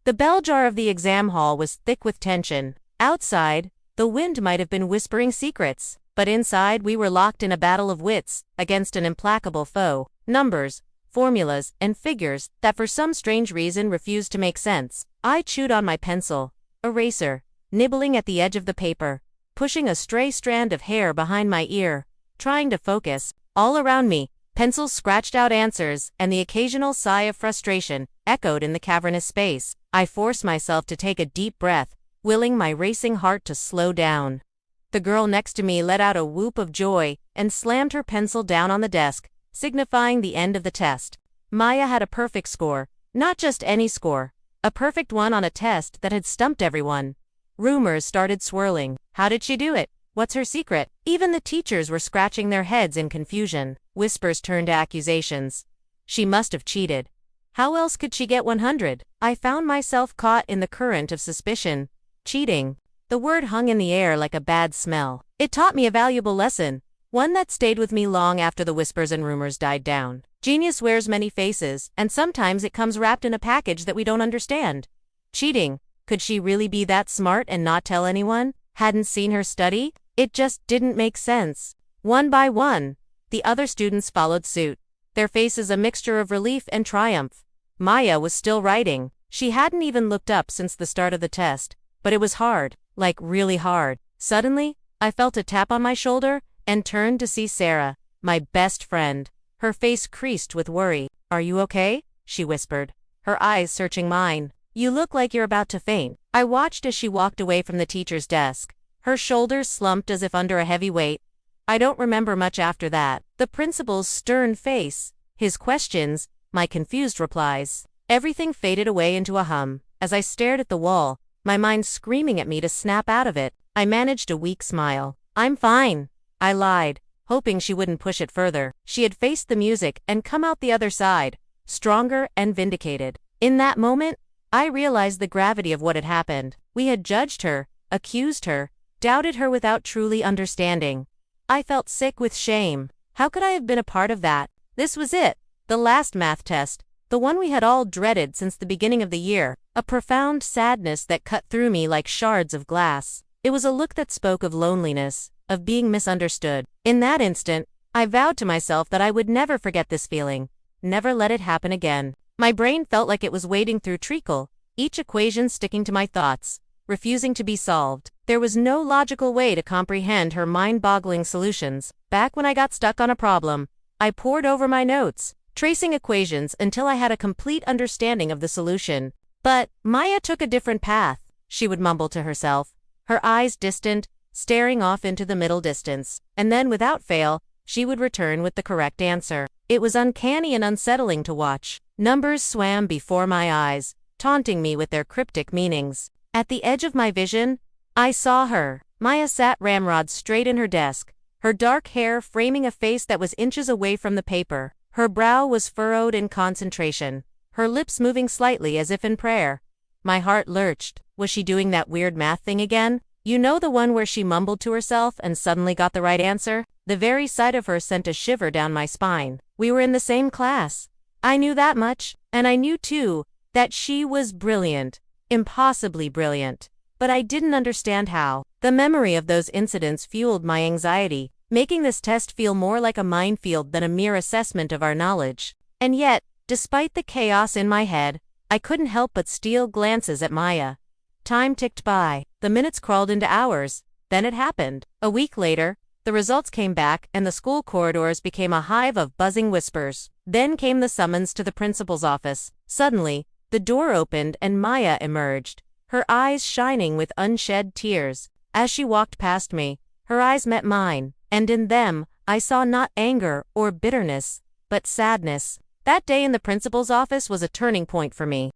The bell jar of the exam hall was thick with tension. Outside, the wind might have been whispering secrets, but inside we were locked in a battle of wits against an implacable foe. Numbers, formulas, and figures that for some strange reason refused to make sense. I chewed on my pencil, eraser, nibbling at the edge of the paper, pushing a stray strand of hair behind my ear, trying to focus. All around me, pencils scratched out answers, and the occasional sigh of frustration echoed in the cavernous space. I forced myself to take a deep breath, willing my racing heart to slow down. The girl next to me let out a whoop of joy and slammed her pencil down on the desk, signifying the end of the test. Maya had a perfect score, not just any score, a perfect one on a test that had stumped everyone. Rumors started swirling. How did she do it? What's her secret? Even the teachers were scratching their heads in confusion. Whispers turned to accusations. She must have cheated. How else could she get 100? I found myself caught in the current of suspicion. Cheating. The word hung in the air like a bad smell. It taught me a valuable lesson, one that stayed with me long after the whispers and rumors died down. Genius wears many faces, and sometimes it comes wrapped in a package that we don't understand. Cheating. Could she really be that smart and not tell anyone? Hadn't seen her study? It just didn't make sense. One by one, the other students followed suit, their faces a mixture of relief and triumph. Maya was still writing. She hadn't even looked up since the start of the test, but it was hard, like really hard. Suddenly, I felt a tap on my shoulder and turned to see Sarah, my best friend. Her face creased with worry. "Are you okay?" she whispered, her eyes searching mine. "You look like you're about to faint." I watched as she walked away from the teacher's desk. Her shoulders slumped as if under a heavy weight. I don't remember much after that. The principal's stern face, his questions, my confused replies. Everything faded away into a hum. As I stared at the wall, my mind screaming at me to snap out of it, I managed a weak smile. "I'm fine," I lied, hoping she wouldn't push it further. She had faced the music and come out the other side, stronger and vindicated. In that moment, I realized the gravity of what had happened. We had judged her, accused her, doubted her without truly understanding. I felt sick with shame. How could I have been a part of that? This was it, the last math test, the one we had all dreaded since the beginning of the year. A profound sadness that cut through me like shards of glass. It was a look that spoke of loneliness, of being misunderstood. In that instant, I vowed to myself that I would never forget this feeling, never let it happen again. My brain felt like it was wading through treacle, each equation sticking to my thoughts, refusing to be solved. There was no logical way to comprehend her mind-boggling solutions. Back when I got stuck on a problem, I pored over my notes, tracing equations until I had a complete understanding of the solution. But Maya took a different path, she would mumble to herself, her eyes distant, staring off into the middle distance. And then, without fail, she would return with the correct answer. It was uncanny and unsettling to watch. Numbers swam before my eyes, taunting me with their cryptic meanings. At the edge of my vision, I saw her. Maya sat ramrod straight in her desk, her dark hair framing a face that was inches away from the paper. Her brow was furrowed in concentration, her lips moving slightly as if in prayer. My heart lurched. Was she doing that weird math thing again? You know, the one where she mumbled to herself and suddenly got the right answer? The very sight of her sent a shiver down my spine. We were in the same class. I knew that much, and I knew too, that she was brilliant. Impossibly brilliant. But I didn't understand how. The memory of those incidents fueled my anxiety, making this test feel more like a minefield than a mere assessment of our knowledge. And yet, despite the chaos in my head, I couldn't help but steal glances at Maya. Time ticked by. The minutes crawled into hours. Then it happened. A week later, the results came back and the school corridors became a hive of buzzing whispers. Then came the summons to the principal's office. Suddenly, the door opened and Maya emerged, her eyes shining with unshed tears. As she walked past me, her eyes met mine, and in them, I saw not anger or bitterness, but sadness. That day in the principal's office was a turning point for me.